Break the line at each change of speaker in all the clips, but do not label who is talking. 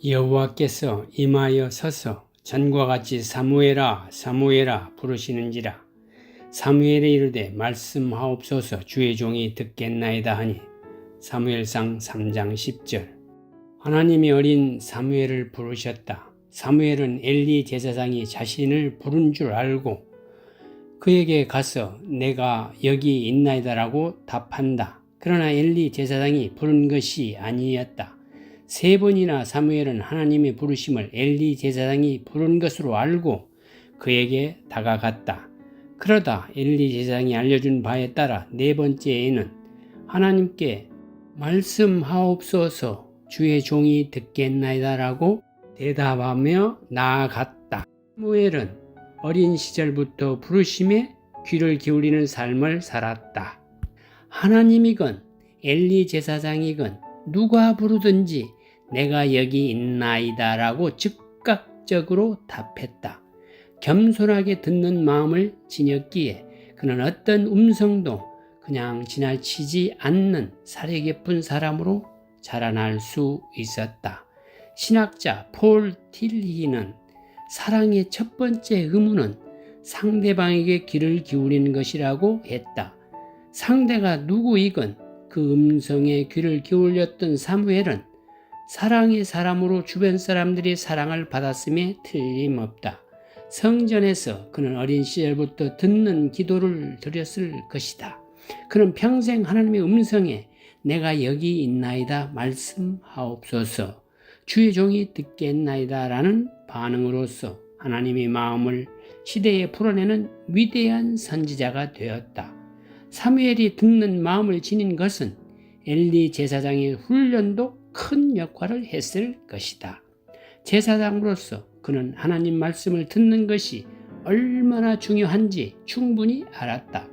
여호와께서 임하여 서서 전과 같이 사무엘아 사무엘아 부르시는지라. 사무엘이 이르되 말씀하옵소서 주의 종이 듣겠나이다 하니. 사무엘상 3장 10절. 하나님이 어린 사무엘을 부르셨다. 사무엘은 엘리 제사장이 자신을 부른 줄 알고 그에게 가서 내가 여기 있나이다라고 답한다. 그러나 엘리 제사장이 부른 것이 아니었다. 3번이나 사무엘은 하나님의 부르심을 엘리 제사장이 부른 것으로 알고 그에게 다가갔다. 그러다 엘리 제사장이 알려준 바에 따라 4번째에는 하나님께 말씀하옵소서 주의 종이 듣겠나이다라고 대답하며 나아갔다. 사무엘은 어린 시절부터 부르심에 귀를 기울이는 삶을 살았다. 하나님이건 엘리 제사장이건 누가 부르든지 내가 여기 있나이다 라고 즉각적으로 답했다. 겸손하게 듣는 마음을 지녔기에 그는 어떤 음성도 그냥 지나치지 않는 사려 깊은 사람으로 자라날 수 있었다. 신학자 폴 틸리는 사랑의 첫 번째 의무는 상대방에게 귀를 기울이는 것이라고 했다. 상대가 누구이건 그 음성에 귀를 기울였던 사무엘은 사랑의 사람으로 주변 사람들이 사랑을 받았음에 틀림없다. 성전에서 그는 어린 시절부터 듣는 기도를 드렸을 것이다. 그는 평생 하나님의 음성에 내가 여기 있나이다 말씀하옵소서 주의 종이 듣겠나이다 라는 반응으로서 하나님의 마음을 시대에 풀어내는 위대한 선지자가 되었다. 사무엘이 듣는 마음을 지닌 것은 엘리 제사장의 훈련도 큰 역할을 했을 것이다. 제사장으로서 그는 하나님 말씀을 듣는 것이 얼마나 중요한지 충분히 알았다.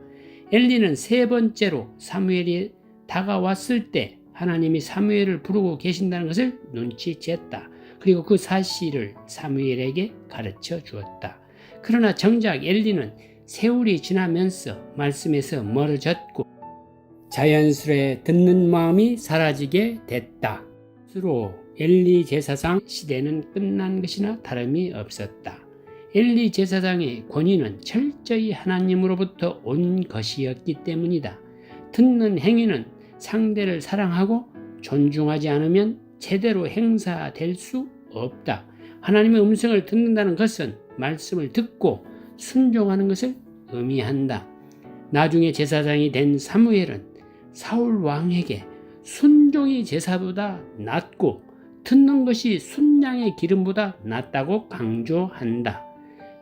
엘리는 3번째로 사무엘이 다가왔을 때 하나님이 사무엘을 부르고 계신다는 것을 눈치챘다. 그리고 그 사실을 사무엘에게 가르쳐 주었다. 그러나 정작 엘리는 세월이 지나면서 말씀에서 멀어졌고 자연스레 듣는 마음이 사라지게 됐다. 스스로 엘리 제사장 시대는 끝난 것이나 다름이 없었다. 엘리 제사장의 권위는 철저히 하나님으로부터 온 것이었기 때문이다. 듣는 행위는 상대를 사랑하고 존중하지 않으면 제대로 행사될 수 없다. 하나님의 음성을 듣는다는 것은 말씀을 듣고 순종하는 것을 의미한다. 나중에 제사장이 된 사무엘은 사울 왕에게 순종이 제사보다 낫고 듣는 것이 순양의 기름보다 낫다고 강조한다.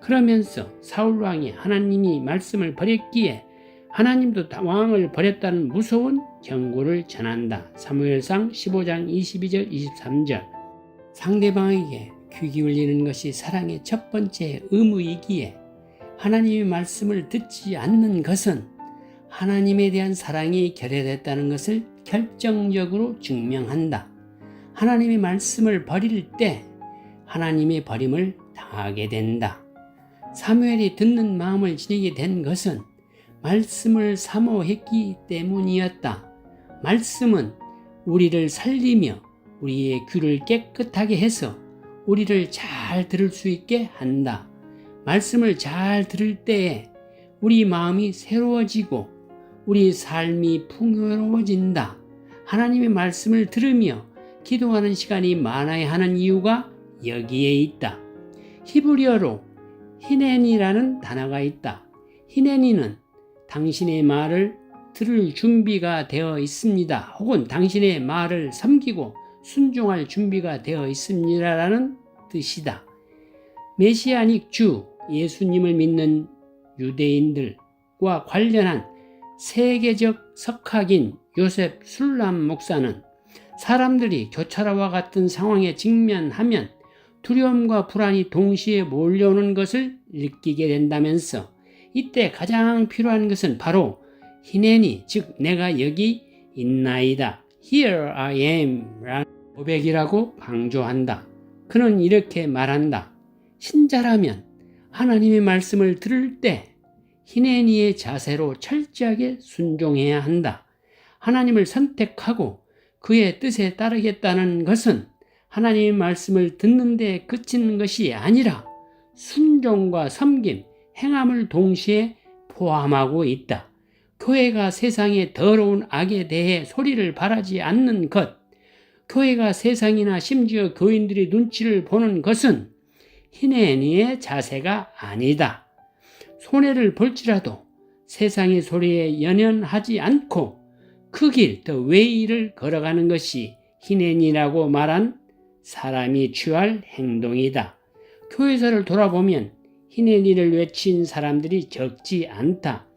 그러면서 사울 왕이 하나님이 말씀을 버렸기에 하나님도 왕을 버렸다는 무서운 경고를 전한다. 사무엘상 15장 22절 23절. 상대방에게 귀 기울이는 것이 사랑의 첫 번째 의무이기에 하나님의 말씀을 듣지 않는 것은 하나님에 대한 사랑이 결여됐다는 것을 결정적으로 증명한다. 하나님의 말씀을 버릴 때 하나님의 버림을 당하게 된다. 사무엘이 듣는 마음을 지니게 된 것은 말씀을 사모했기 때문이었다. 말씀은 우리를 살리며 우리의 귀를 깨끗하게 해서 우리를 잘 들을 수 있게 한다. 말씀을 잘 들을 때에 우리 마음이 새로워지고 우리 삶이 풍요로워진다. 하나님의 말씀을 들으며 기도하는 시간이 많아야 하는 이유가 여기에 있다. 히브리어로 히네니라는 단어가 있다. 히네니는 당신의 말을 들을 준비가 되어 있습니다. 혹은 당신의 말을 섬기고 순종할 준비가 되어 있습니다라는 뜻이다. 메시아닉 주, 예수님을 믿는 유대인들과 관련한 세계적 석학인 요셉 술람 목사는 사람들이 교차로와 같은 상황에 직면하면 두려움과 불안이 동시에 몰려오는 것을 느끼게 된다면서 이때 가장 필요한 것은 바로 히네니, 즉 내가 여기 있나이다. Here I am 라는 고백이라고 강조한다. 그는 이렇게 말한다. 신자라면 하나님의 말씀을 들을 때 히네니의 자세로 철저하게 순종해야 한다. 하나님을 선택하고 그의 뜻에 따르겠다는 것은 하나님의 말씀을 듣는 데 그치는 것이 아니라 순종과 섬김, 행함을 동시에 포함하고 있다. 교회가 세상의 더러운 악에 대해 소리를 발하지 않는 것, 교회가 세상이나 심지어 교인들이 눈치를 보는 것은 희내니의 자세가 아니다. 손해를 볼지라도 세상의 소리에 연연하지 않고 그 길, 더 웨이를 걸어가는 것이 희내니라고 말한 사람이 취할 행동이다. 교회사를 돌아보면 희내니를 외친 사람들이 적지 않다.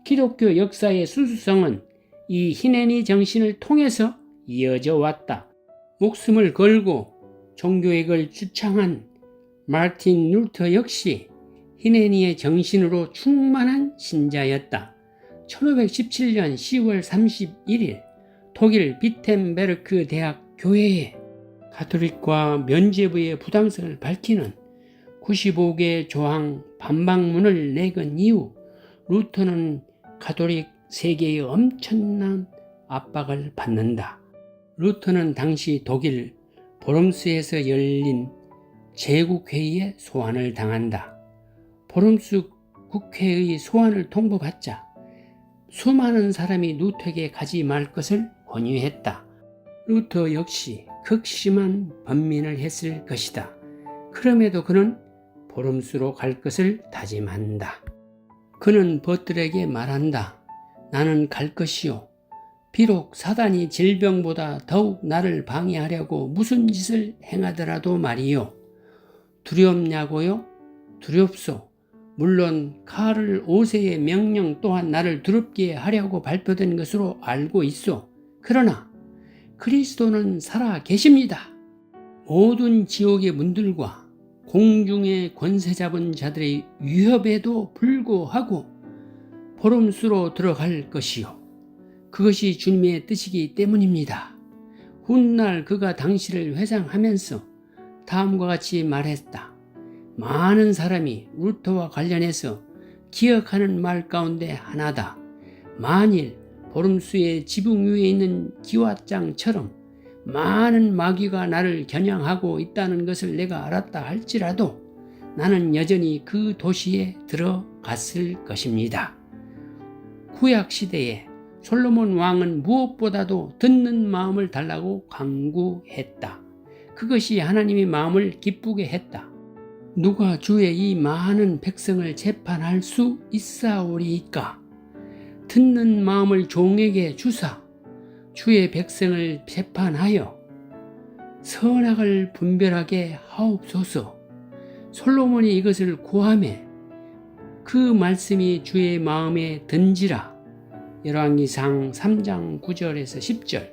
기독교 역사의 순수성은 이 희내니 정신을 통해서 이어져 왔다. 목숨을 걸고 종교개혁을 주창한 마틴 루터 역시 희내니의 정신으로 충만한 신자였다. 1517년 10월 31일 독일 비텐베르크 대학 교회에 가톨릭과 면죄부의 부당성을 밝히는 95개 조항 반박문을 내건 이후 루터는 가톨릭 세계의 엄청난 압박을 받는다. 루터는 당시 독일 보름스에서 열린 제국회의에 소환을 당한다. 보름스 국회의 소환을 통보받자 수많은 사람이 루터에게 가지 말 것을 권유했다. 루터 역시 극심한 번민을 했을 것이다. 그럼에도 그는 보름스로 갈 것을 다짐한다. 그는 벗들에게 말한다. 나는 갈 것이요. 비록 사단이 질병보다 더욱 나를 방해하려고 무슨 짓을 행하더라도 말이요. 두렵냐고요? 두렵소. 물론 카를 5세의 명령 또한 나를 두렵게 하려고 발표된 것으로 알고 있소. 그러나 그리스도는 살아 계십니다. 모든 지옥의 문들과 공중의 권세 잡은 자들의 위협에도 불구하고 보름수로 들어갈 것이요. 그것이 주님의 뜻이기 때문입니다. 훗날 그가 당시를 회상하면서 다음과 같이 말했다. 많은 사람이 루터와 관련해서 기억하는 말 가운데 하나다. 만일 보름수의 지붕 위에 있는 기와장처럼 많은 마귀가 나를 겨냥하고 있다는 것을 내가 알았다 할지라도 나는 여전히 그 도시에 들어갔을 것입니다. 구약시대에 솔로몬 왕은 무엇보다도 듣는 마음을 달라고 간구했다. 그것이 하나님의 마음을 기쁘게 했다. 누가 주의 이 많은 백성을 재판할 수 있사오리이까? 듣는 마음을 종에게 주사 주의 백성을 재판하여 선악을 분별하게 하옵소서. 솔로몬이 이것을 구하매 그 말씀이 주의 마음에 든지라. 열왕기상 3장 9절에서 10절.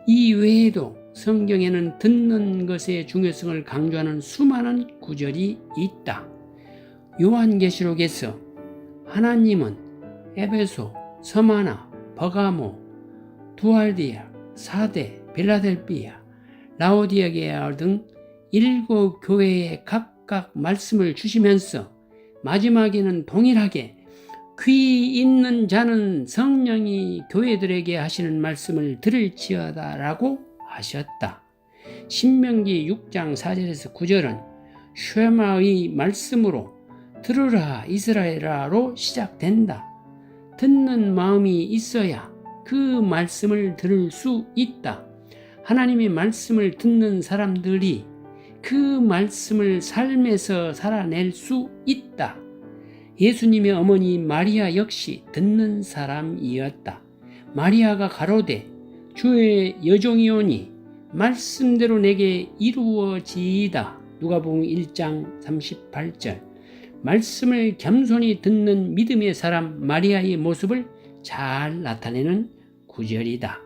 이 외에도 성경에는 듣는 것의 중요성을 강조하는 수많은 구절이 있다. 요한계시록에서 하나님은 에베소, 서마나, 버가모, 두알디아, 사데, 빌라델비아, 라오디게아 등 7교회에 각각 말씀을 주시면서 마지막에는 동일하게 귀 있는 자는 성령이 교회들에게 하시는 말씀을 들을지어다 라고 하셨다. 신명기 6장 4절에서 9절은 쉐마의 말씀으로 들으라 이스라엘아로 시작된다. 듣는 마음이 있어야 그 말씀을 들을 수 있다. 하나님의 말씀을 듣는 사람들이 그 말씀을 삶에서 살아낼 수 있다. 예수님의 어머니 마리아 역시 듣는 사람이었다. 마리아가 가로되 주의 여종이오니 말씀대로 내게 이루어지이다. 누가복음 1장 38절. 말씀을 겸손히 듣는 믿음의 사람 마리아의 모습을 잘 나타내는 구절이다.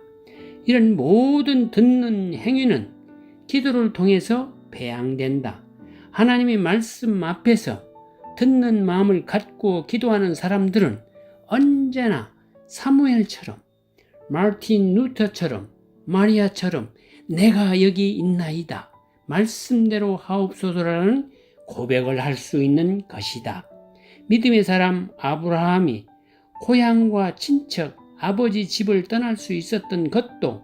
이런 모든 듣는 행위는 기도를 통해서 배양된다. 하나님의 말씀 앞에서 듣는 마음을 갖고 기도하는 사람들은 언제나 사무엘처럼, 마틴 루터처럼, 마리아처럼 내가 여기 있나이다. 말씀대로 하옵소서라는 고백을 할 수 있는 것이다. 믿음의 사람 아브라함이 고향과 친척, 아버지 집을 떠날 수 있었던 것도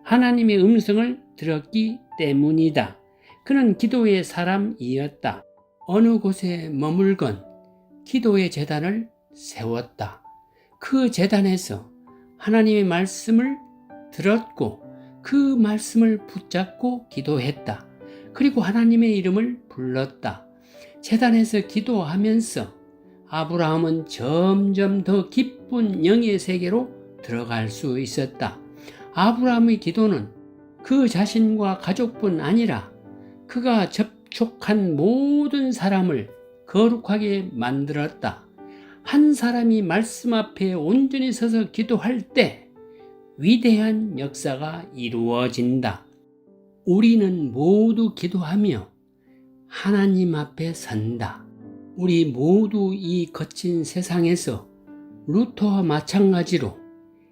하나님의 음성을 들었기 때문이다. 그는 기도의 사람이었다. 어느 곳에 머물건 기도의 제단을 세웠다. 그 제단에서 하나님의 말씀을 들었고 그 말씀을 붙잡고 기도했다. 그리고 하나님의 이름을 불렀다. 제단에서 기도하면서 아브라함은 점점 더 깊은 영의 세계로 들어갈 수 있었다. 아브라함의 기도는 그 자신과 가족뿐 아니라 그가 접촉한 모든 사람을 거룩하게 만들었다. 한 사람이 말씀 앞에 온전히 서서 기도할 때 위대한 역사가 이루어진다. 우리는 모두 기도하며 하나님 앞에 선다. 우리 모두 이 거친 세상에서 루터와 마찬가지로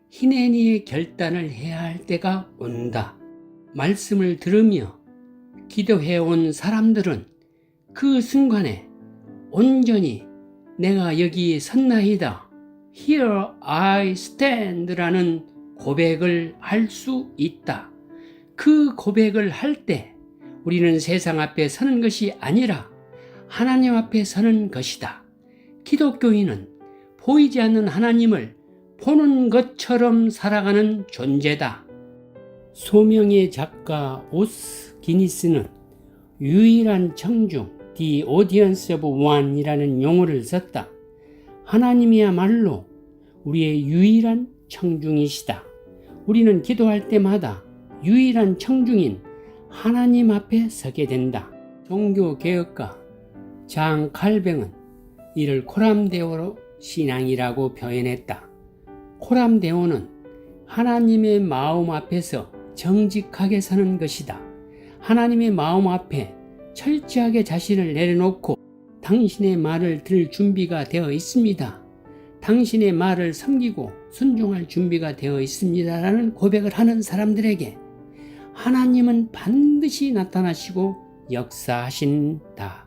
희내니의 결단을 해야 할 때가 온다. 말씀을 들으며 기도해온 사람들은 그 순간에 온전히 내가 여기 섰나이다. Here I stand 라는 고백을 할 수 있다. 그 고백을 할 때 우리는 세상 앞에 서는 것이 아니라 하나님 앞에 서는 것이다. 기독교인은 보이지 않는 하나님을 보는 것처럼 살아가는 존재다. 소명의 작가 오스 기니스는 유일한 청중, The Audience of One이라는 용어를 썼다. 하나님이야말로 우리의 유일한 청중이시다. 우리는 기도할 때마다 유일한 청중인 하나님 앞에 서게 된다. 종교개혁가 장 칼뱅은 이를 코람데오 신앙이라고 표현했다. 코람데오는 하나님의 마음 앞에서 정직하게 서는 것이다. 하나님의 마음 앞에 철저하게 자신을 내려놓고 당신의 말을 들을 준비가 되어 있습니다. 당신의 말을 섬기고 순종할 준비가 되어 있습니다라는 고백을 하는 사람들에게 하나님은 반드시 나타나시고 역사하신다.